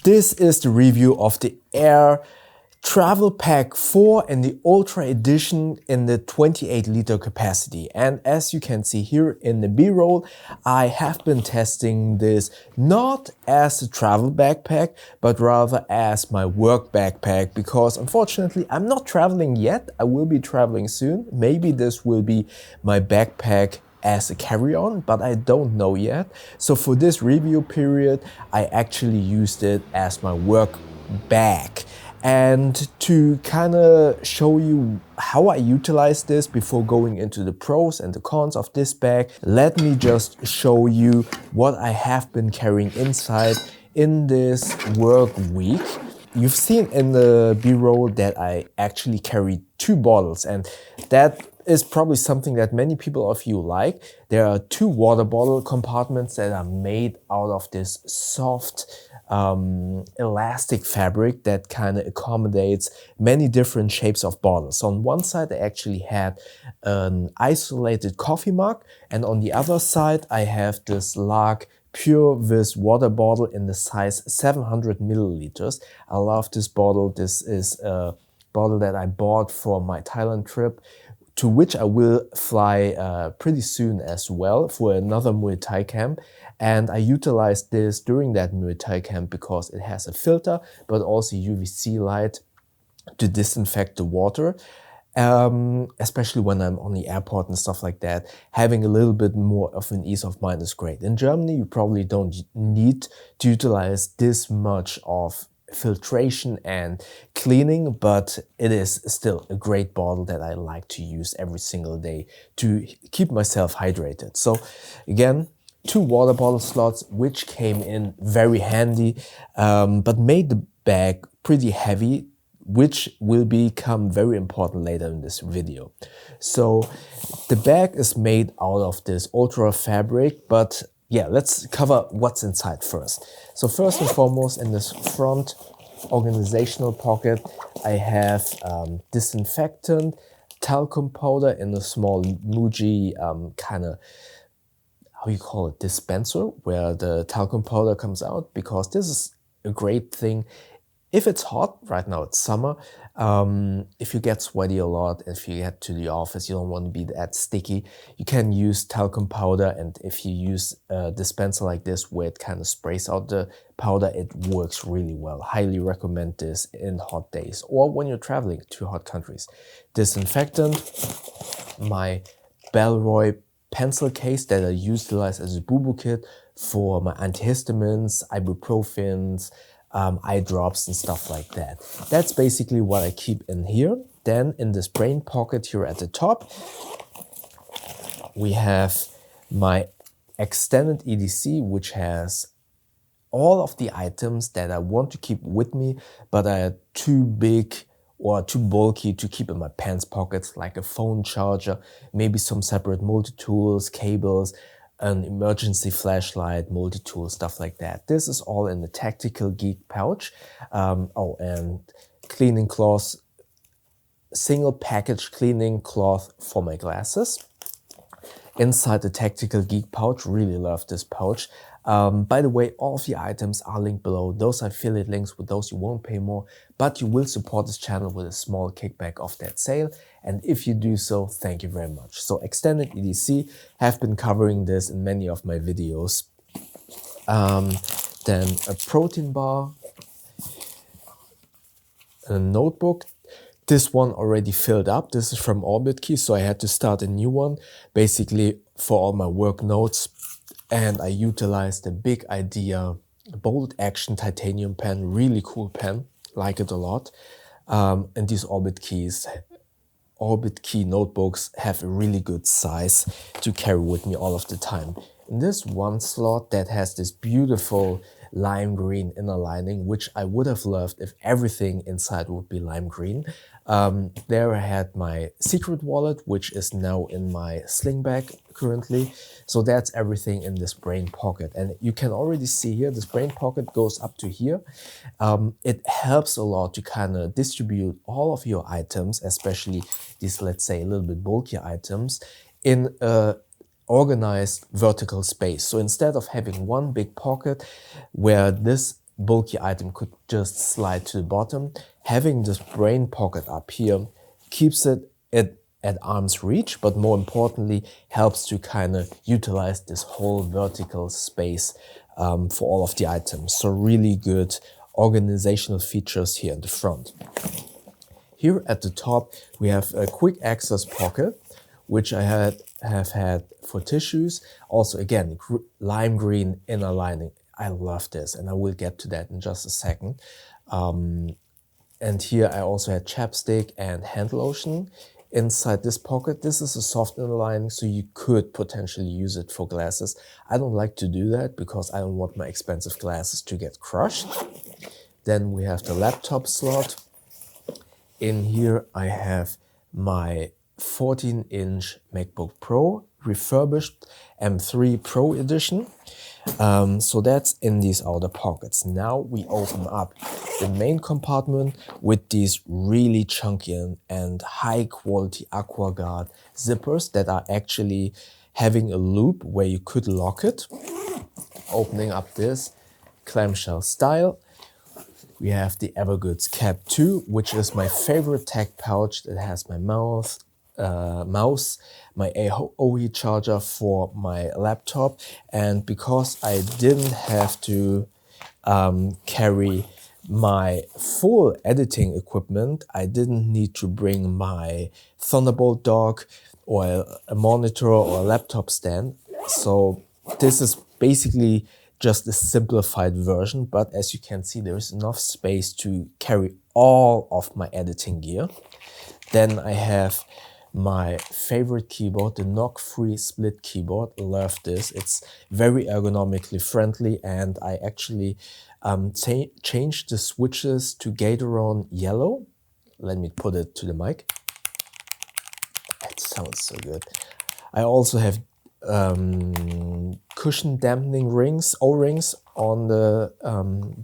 This is the review of the Air Travel Pack 4 in the Ultra Edition in the 28-liter capacity. And as you can see here in the B-roll, I have been testing this not as a travel backpack, but rather as my work backpack, because unfortunately I'm not traveling yet. I will be traveling soon. Maybe this will be my backpack as a carry-on, but I don't know yet. So for this review period, I actually used it as my work bag. And to kind of show you how I utilize this before going into the pros and the cons of this bag, let me just show you what I have been carrying inside in this work week. You've seen in the B-roll that I actually carry 2 bottles, and that is probably something that many people of you like. There are 2 water bottle compartments that are made out of this soft elastic fabric that kind of accommodates many different shapes of bottles. So on one side I actually had an isolated coffee mug, and on the other side I have this Lark Pure Vis water bottle in the size 700 milliliters. I love this bottle. This is a bottle that I bought for my Thailand trip, to which I will fly pretty soon as well for another Muay Thai camp. And I utilized this during that Muay Thai camp because it has a filter, but also UVC light to disinfect the water. Especially when I'm on the airport and stuff like that, having a little bit more of an ease of mind is great. In Germany, you probably don't need to utilize this much of filtration and cleaning, but it is still a great bottle that I like to use every single day to keep myself hydrated. So again, 2 water bottle slots, which came in very handy, but made the bag pretty heavy, which will become very important later in this video. So the bag is made out of this ultra fabric, but yeah, let's cover what's inside first. So first and foremost, in this front organizational pocket, I have disinfectant, talcum powder in a small Muji kind of, how you call it, dispenser, where the talcum powder comes out, because this is a great thing. If it's hot, right now it's summer, if you get sweaty a lot, if you get to the office, you don't want to be that sticky, you can use talcum powder. And if you use a dispenser like this where it kind of sprays out the powder, it works really well. Highly recommend this in hot days or when you're traveling to hot countries. Disinfectant, my Bellroy pencil case that I utilize as a boo-boo kit for my antihistamines, ibuprofens, eye drops and stuff like that. That's basically what I keep in here. Then in this brain pocket here at the top, we have my extended EDC, which has all of the items that I want to keep with me, but are too big or too bulky to keep in my pants pockets, like a phone charger, maybe some separate multi-tools, cables, an emergency flashlight, multi-tool, stuff like that. This is all in the Tactical Geek pouch. Oh, and cleaning cloth, single package cleaning cloth for my glasses. Inside the Tactical Geek pouch, really love this pouch. By the way, all of the items are linked below. Those are affiliate links. With those you won't pay more, but you will support this channel with a small kickback of that sale. And if you do so, thank you very much. So extended EDC, have been covering this in many of my videos. Then a protein bar, a notebook. This one already filled up. This is from OrbitKey, so I had to start a new one, basically for all my work notes. And I utilized the Big Idea Bold Action titanium pen, really cool pen, like it a lot. And these OrbitKey notebooks have a really good size to carry with me all of the time. In this one slot that has this beautiful lime green inner lining, which I would have loved if everything inside would be lime green. There I had my secret wallet, which is now in my sling bag currently. So that's everything in this brain pocket. And you can already see here, this brain pocket goes up to here. It helps a lot to kind of distribute all of your items, especially these, let's say, a little bit bulkier items, in a organized vertical space. So instead of having one big pocket where this bulky item could just slide to the bottom. Having this brain pocket up here keeps it at arm's reach, but more importantly, helps to kind of utilize this whole vertical space for all of the items. So really good organizational features here in the front. Here at the top, we have a quick access pocket, which I have had for tissues. Also, again, lime green inner lining. I love this, and I will get to that in just a second. And here I also had chapstick and hand lotion inside this pocket. This is a soft inner lining, so you could potentially use it for glasses. I don't like to do that because I don't want my expensive glasses to get crushed. Then we have the laptop slot. In here I have my 14-inch MacBook Pro, refurbished M3 Pro edition. So that's in these outer pockets. Now we open up the main compartment with these really chunky and high quality AquaGuard zippers that are actually having a loop where you could lock it. Opening up this clamshell style. We have the Evergoods Cap 2, which is my favorite tech pouch that has my mouse, my AOE charger for my laptop, and because I didn't have to carry my full editing equipment, I didn't need to bring my Thunderbolt dock or a monitor or a laptop stand. So this is basically just a simplified version, but as you can see, there is enough space to carry all of my editing gear. Then I have my favorite keyboard, the knock-free split keyboard. Love this. It's very ergonomically friendly, and I actually changed the switches to Gatoron yellow. Let me put it to the mic. It sounds so good. I also have cushion dampening rings, O-rings on the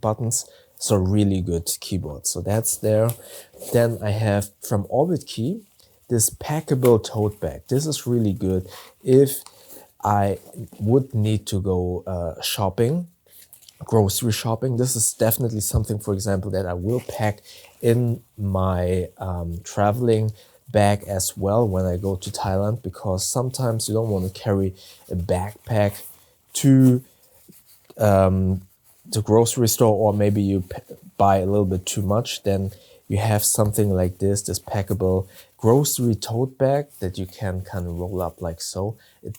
buttons. So really good keyboard. So that's there. Then I have from Orbit Key this packable tote bag. This is really good if I would need to go shopping, grocery shopping. This is definitely something, for example, that I will pack in my traveling bag as well when I go to Thailand, because sometimes you don't want to carry a backpack to the grocery store, or maybe you buy a little bit too much. Then you have something like this packable grocery tote bag that you can kind of roll up like so. It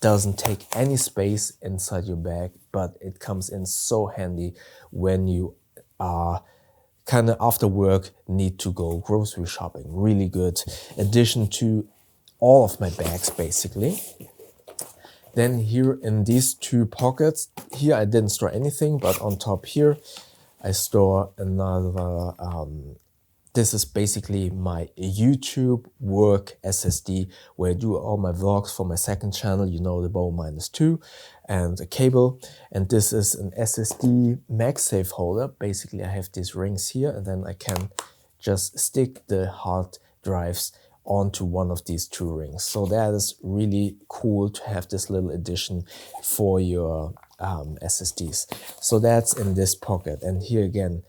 doesn't take any space inside your bag, but it comes in so handy when you are kind of after work need to go grocery shopping. Really good addition to all of my bags basically. Then here in these two pockets, here I didn't store anything, but on top here I store another, this is basically my YouTube work SSD where I do all my vlogs for my second channel, you know, the Bow -2, and a cable. And this is an SSD MagSafe holder. Basically I have these rings here, and then I can just stick the hard drives onto one of these two rings. So that is really cool to have this little addition for your SSDs. So that's in this pocket. And here again,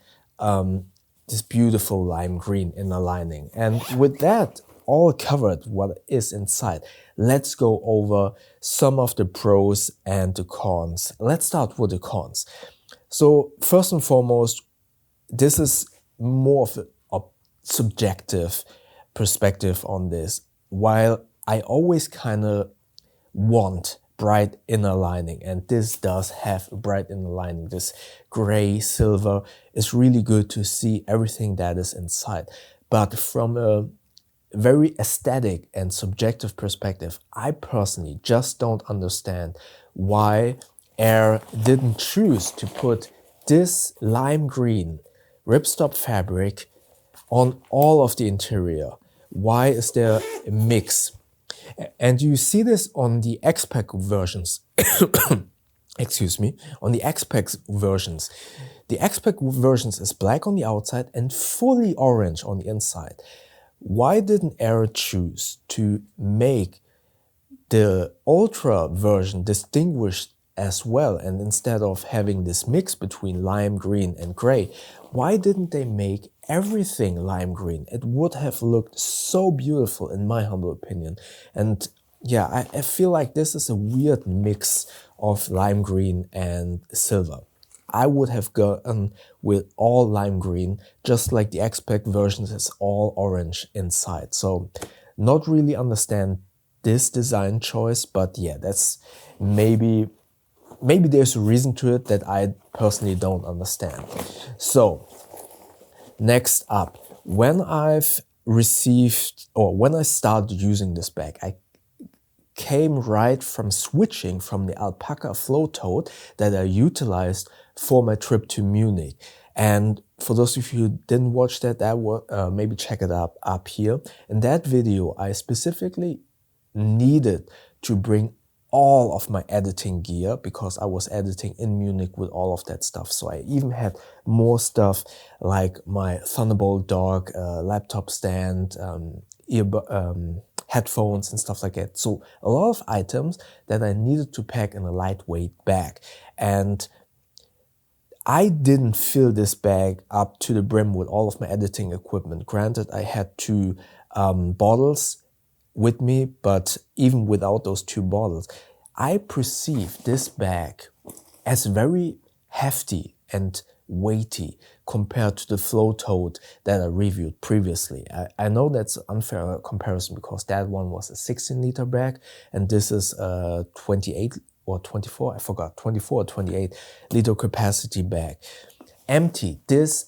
this beautiful lime green inner lining. And with that all covered, what is inside, let's go over some of the pros and the cons. Let's start with the cons. So first and foremost, this is more of a subjective perspective on this. While I always kind of want bright inner lining, and this does have a bright inner lining, this gray silver is really good to see everything that is inside. But from a very aesthetic and subjective perspective, I personally just don't understand why Air didn't choose to put this lime green ripstop fabric on all of the interior. Why is there a mix? And you see this on the X-Pac versions. Excuse me, on the X-Pac versions. The X-Pac versions is black on the outside and fully orange on the inside. Why didn't Air choose to make the Ultra version distinguished as well. And instead of having this mix between lime green and gray, why didn't they make everything lime green? It would have looked so beautiful in my humble opinion. And yeah, I feel like this is a weird mix of lime green and silver. I would have gone with all lime green, just like the X-Pac version is all orange inside. So not really understand this design choice, but yeah, that's maybe there's a reason to it that I personally don't understand. So next up, when I've received, or when I started using this bag, I came right from switching from the alpaca flow tote that I utilized for my trip to Munich. And for those of you who didn't watch that, maybe check it up here. In that video, I specifically needed to bring all of my editing gear because I was editing in Munich with all of that stuff. So I even had more stuff like my Thunderbolt dock, laptop stand, headphones and stuff like that. So a lot of items that I needed to pack in a lightweight bag. And I didn't fill this bag up to the brim with all of my editing equipment. Granted, I had 2 bottles with me, but even without those 2 bottles, I perceive this bag as very hefty and weighty compared to the flow tote that I reviewed previously. I know that's an unfair comparison because that one was a 16-liter bag and this is a 28 or 24, I forgot, 24 or 28-liter capacity bag. Empty, this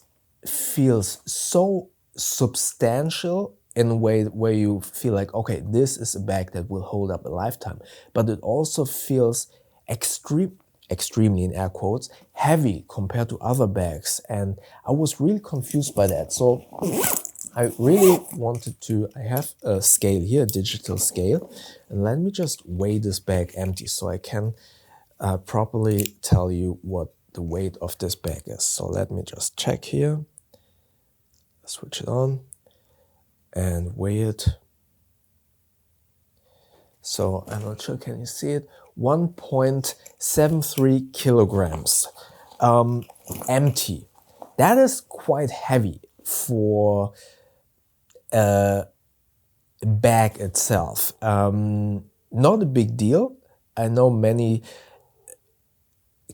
feels so substantial in a way where you feel like, okay, this is a bag that will hold up a lifetime. But it also feels extremely, in air quotes, heavy compared to other bags. And I was really confused by that. So I really wanted to, I have a scale here, a digital scale. And let me just weigh this bag empty so I can properly tell you what the weight of this bag is. So let me just check here, switch it on, and weigh it. So I'm not sure, can you see it? 1.73 kilograms, empty. That is quite heavy for a bag itself. Not a big deal. I know many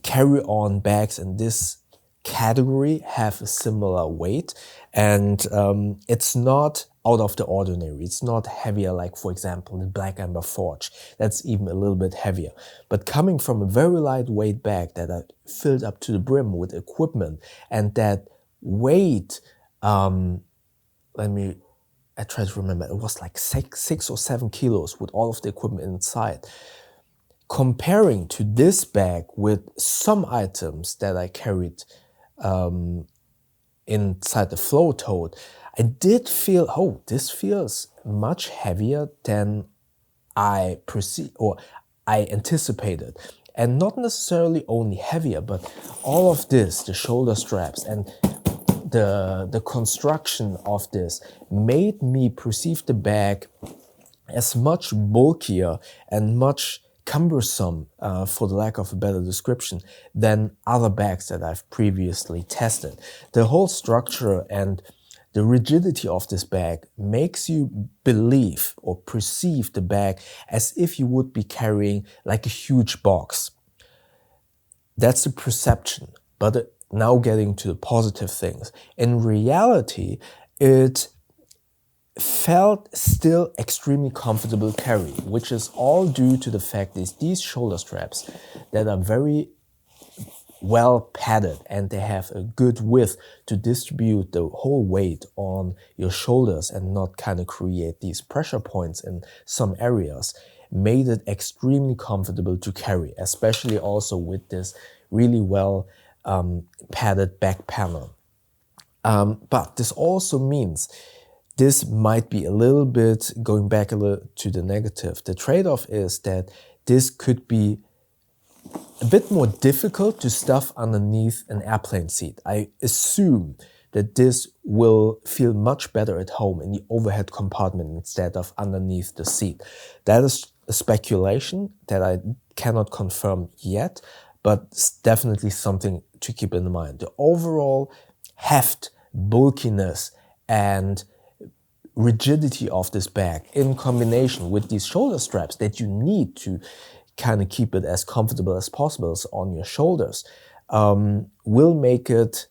carry-on bags in this category have a similar weight, and it's not out of the ordinary. It's not heavier like, for example, the Black Amber Forge. That's even a little bit heavier. But coming from a very lightweight bag that I filled up to the brim with equipment, and that weight, I try to remember, it was like 6 or 7 kilos with all of the equipment inside. Comparing to this bag with some items that I carried inside the flow tote, I did feel, oh, this feels much heavier than I anticipated. And not necessarily only heavier, but all of this, the shoulder straps and the construction of this made me perceive the bag as much bulkier and much cumbersome, for the lack of a better description, than other bags that I've previously tested. The whole structure and the rigidity of this bag makes you believe or perceive the bag as if you would be carrying like a huge box. That's the perception. But now getting to the positive things. In reality, it felt still extremely comfortable to carry, which is all due to the fact that these shoulder straps that are very well padded and they have a good width to distribute the whole weight on your shoulders and not kind of create these pressure points in some areas, made it extremely comfortable to carry, especially also with this really well padded back panel. But this also means this might be a little bit, going back a little to the negative. The trade-off is that this could be a bit more difficult to stuff underneath an airplane seat. I assume that this will feel much better at home in the overhead compartment instead of underneath the seat. That is a speculation that I cannot confirm yet, but it's definitely something to keep in mind. The overall heft, bulkiness, and rigidity of this bag in combination with these shoulder straps that you need to kind of keep it as comfortable as possible on your shoulders will make it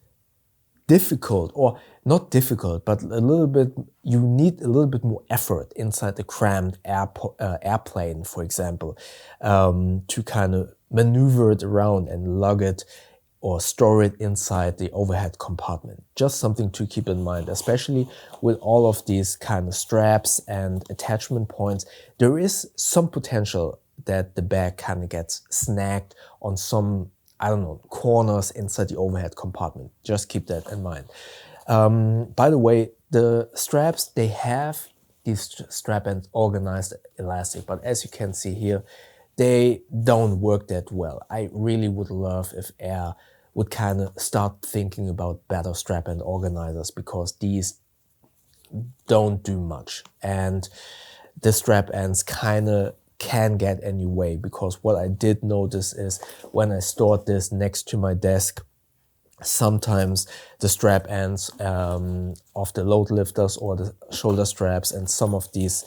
difficult, or not difficult, but a little bit, you need a little bit more effort inside the cramped airplane, for example, to kind of maneuver it around and lug it or store it inside the overhead compartment. Just something to keep in mind, especially with all of these kind of straps and attachment points. There is some potential that the bag kind of gets snagged on some, I don't know, corners inside the overhead compartment. Just keep that in mind. By the way, the straps, they have these strap ends organized elastic, but as you can see here, they don't work that well. I really would love if Air would kind of start thinking about better strap end organizers, because these don't do much. And the strap ends kind of can get in your way, because what I did notice is when I stored this next to my desk, sometimes the strap ends of the load lifters or the shoulder straps and some of these,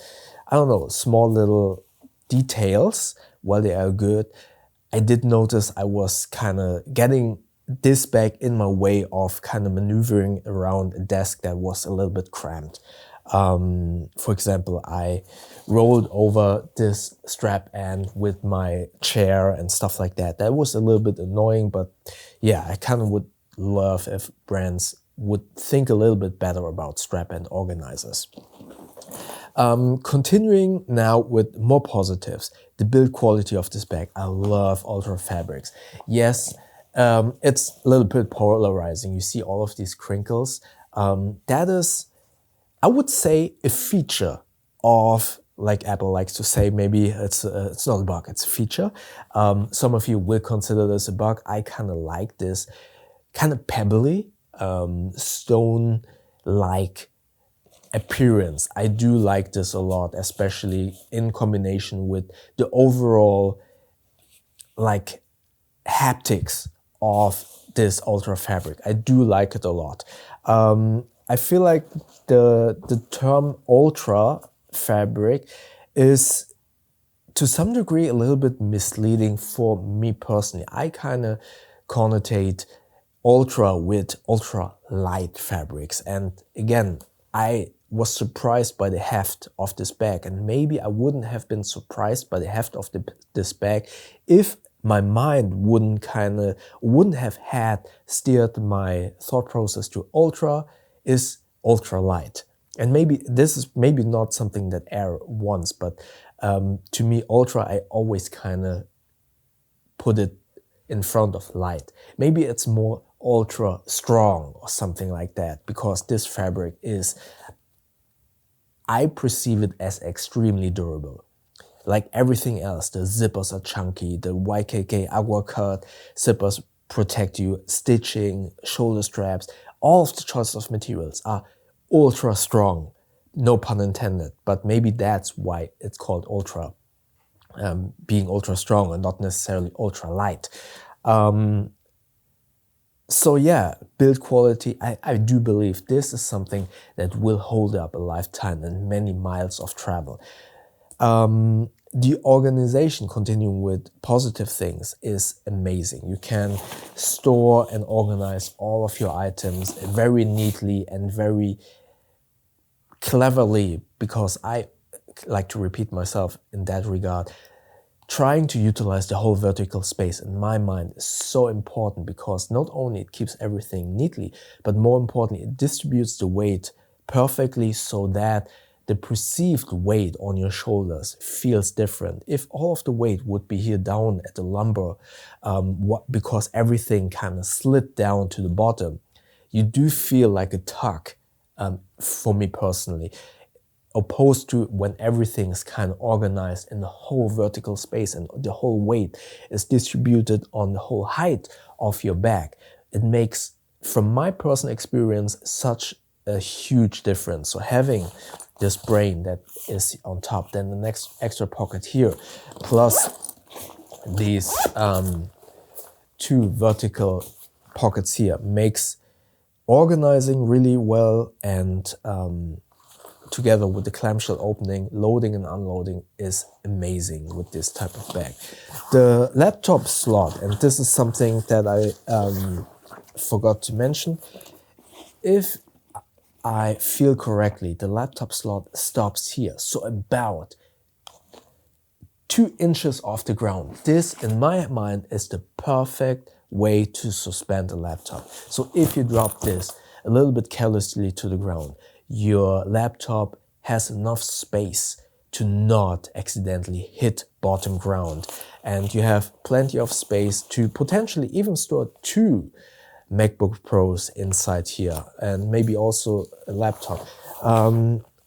I don't know, small little details, while they are good, I did notice I was kind of getting this bag in my way of kind of maneuvering around a desk that was a little bit cramped. For example, I rolled over this strap end with my chair and stuff like that. That was a little bit annoying, but yeah, I kind of would love if brands would think a little bit better about strap end organizers. Continuing now with more positives, the build quality of this bag. I love Ultra fabrics. Yes, it's a little bit polarizing. You see all of these crinkles. That is, I would say, a feature of, like Apple likes to say, maybe it's not a bug, it's a feature. Some of you will consider this a bug. I kind of like this kind of pebbly, stone-like appearance. I do like this a lot, especially in combination with the overall like haptics of this Ultra fabric. I do like it a lot. I feel like the term Ultra fabric is to some degree a little bit misleading for me personally. I kind of connotate Ultra with ultra light fabrics, and again, I was surprised by the heft of this bag, and maybe I wouldn't have been surprised by the heft of this bag if my mind wouldn't have had steered my thought process to Ultra is ultra light. And maybe this is maybe not something that Air wants, but to me, Ultra, I always kind of put it in front of light. Maybe it's more ultra strong or something like that, because this fabric is, I perceive it as extremely durable. Like everything else, the zippers are chunky, the YKK Agua Cut zippers protect you, stitching, shoulder straps, all of the choice of materials are ultra strong. No pun intended, but maybe that's why it's called Ultra, being ultra strong and not necessarily ultra light. So yeah, build quality, I do believe this is something that will hold up a lifetime and many miles of travel. The organization, continuing with positive things, is amazing. You can store and organize all of your items very neatly and very cleverly, because I like to repeat myself in that regard. Trying to utilize the whole vertical space in my mind is so important, because not only it keeps everything neatly, but more importantly, it distributes the weight perfectly so that the perceived weight on your shoulders feels different. If all of the weight would be here down at the lumbar, because everything kind of slid down to the bottom, you do feel like a tug, for me personally, opposed to when everything is kind of organized in the whole vertical space and the whole weight is distributed on the whole height of your bag. It makes, from my personal experience, such a huge difference. So having this brain that is on top, then the next extra pocket here, plus these two vertical pockets here makes organizing really well, and together with the clamshell opening, loading and unloading is amazing with this type of bag. The laptop slot, and this is something that I forgot to mention, if I feel correctly, the laptop slot stops here, so about 2 inches off the ground. This, in my mind, is the perfect way to suspend a laptop. So if you drop this a little bit carelessly to the ground, your laptop has enough space to not accidentally hit bottom ground. And you have plenty of space to potentially even store 2 MacBook Pros inside here, and maybe also a laptop.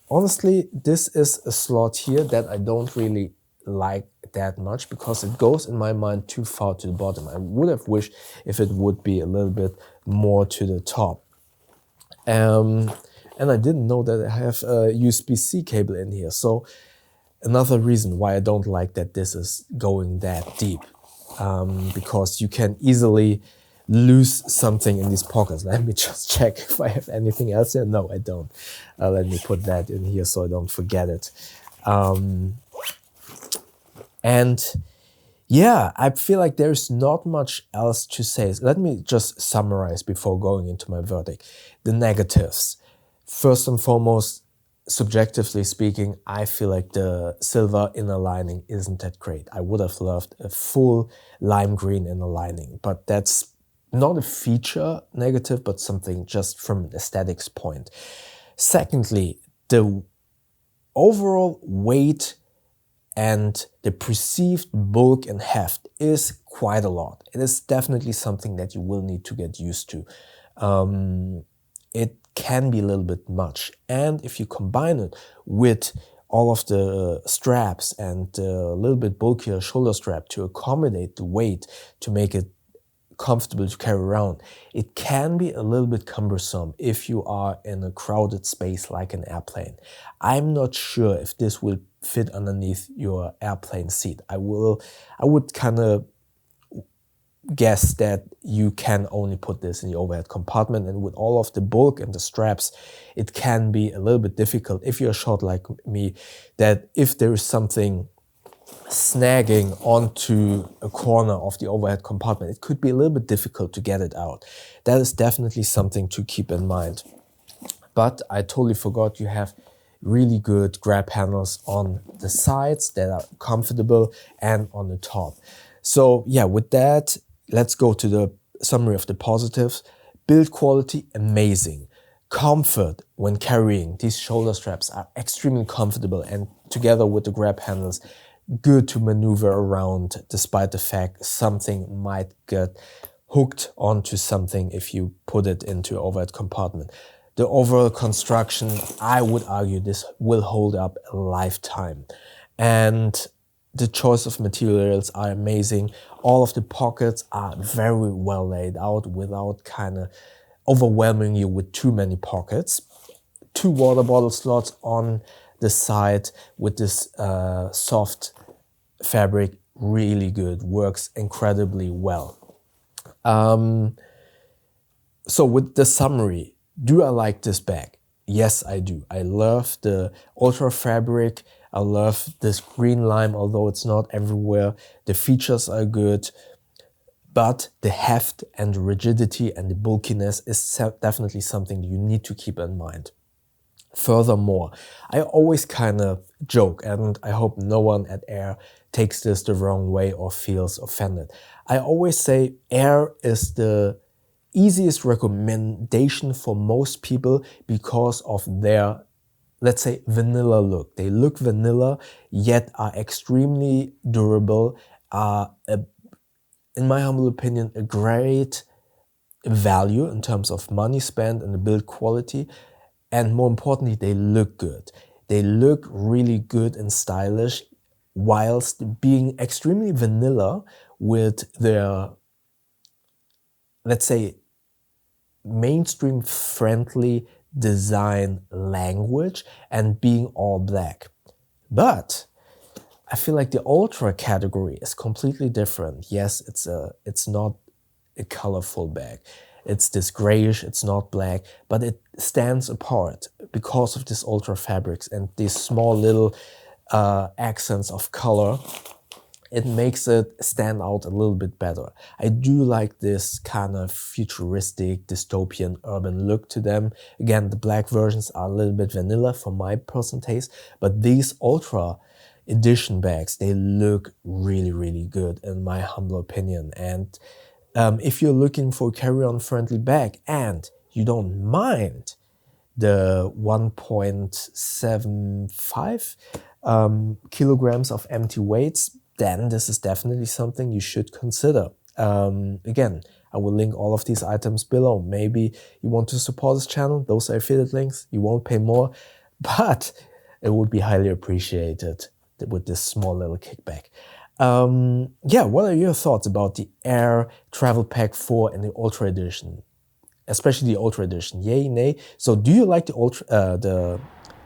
Honestly, this is a slot here that I don't really like that much because it goes, in my mind, too far to the bottom. I would have wished if it would be a little bit more to the top. And I didn't know that I have a USB-C cable in here. So another reason why I don't like that this is going that deep, because you can easily lose something in these pockets. Let me just check if I have anything else here. No, I don't. Let me put that in here so I don't forget it. And yeah, I feel like there's not much else to say. Let me just summarize before going into my verdict. The negatives. First and foremost, subjectively speaking, I feel like the silver inner lining isn't that great. I would have loved a full lime green inner lining, but that's not a feature negative, but something just from an aesthetics point. Secondly, the overall weight and the perceived bulk and heft is quite a lot. It is definitely something that you will need to get used to. It can be a little bit much. And if you combine it with all of the straps and a little bit bulkier shoulder strap to accommodate the weight to make it comfortable to carry around, it can be a little bit cumbersome if you are in a crowded space like an airplane. I'm not sure if this will fit underneath your airplane seat. I would kind of guess that you can only put this in the overhead compartment, and with all of the bulk and the straps, it can be a little bit difficult if you're short like me, that if there is something snagging onto a corner of the overhead compartment, it could be a little bit difficult to get it out. That is definitely something to keep in mind. But I totally forgot you have really good grab handles on the sides that are comfortable and on the top. So yeah, with that, let's go to the summary of the positives. Build quality, amazing. Comfort when carrying. These shoulder straps are extremely comfortable, and together with the grab handles, good to maneuver around despite the fact something might get hooked onto something if you put it into an overhead compartment. The overall construction, I would argue this will hold up a lifetime. And the choice of materials are amazing. All of the pockets are very well laid out without kind of overwhelming you with too many pockets. 2 water bottle slots on the side with this soft fabric, really good, works incredibly well. So with the summary, do I like this bag? Yes, I do. I love the ultra fabric. I love this green lime, although it's not everywhere. The features are good, but the heft and the rigidity and the bulkiness is definitely something you need to keep in mind. Furthermore, I always kind of joke, and I hope no one at Air takes this the wrong way or feels offended. I always say Air is the easiest recommendation for most people because of their, let's say, vanilla look. They look vanilla, yet are extremely durable, are, in my humble opinion, a great value in terms of money spent and the build quality. And more importantly, they look good. They look really good and stylish whilst being extremely vanilla with their, let's say, mainstream friendly design language and being all black. But I feel like the Ultra category is completely different. Yes, it's not a colorful bag. It's this grayish, it's not black, but it stands apart because of this Ultra fabrics and these small little accents of color. It makes it stand out a little bit better. I do like this kind of futuristic, dystopian, urban look to them. Again, the black versions are a little bit vanilla for my personal taste, but these Ultra edition bags, they look really, really good in my humble opinion. And if you're looking for a carry-on friendly bag and you don't mind the 1.75 kilograms of empty weights, then this is definitely something you should consider. Again, I will link all of these items below. Maybe you want to support this channel, those are affiliate links, you won't pay more, but it would be highly appreciated with this small little kickback. Yeah, what are your thoughts about the Air Travel Pack 4 and the Ultra Edition? Especially the Ultra Edition, yay, nay? So do you like the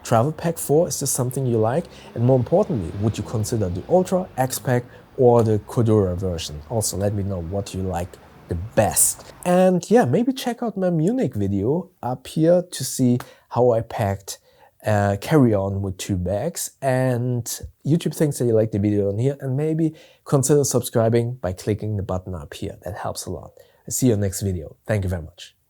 Travel Pack 4? Is this something you like? And more importantly, would you consider the Ultra, X-Pac, or the Cordura version? Also, let me know what you like the best. And yeah, maybe check out my Munich video up here to see how I packed carry-on with 2 bags. And YouTube thinks that you like the video on here, and maybe consider subscribing by clicking the button up here. That helps a lot. I'll see you in the next video. Thank you very much.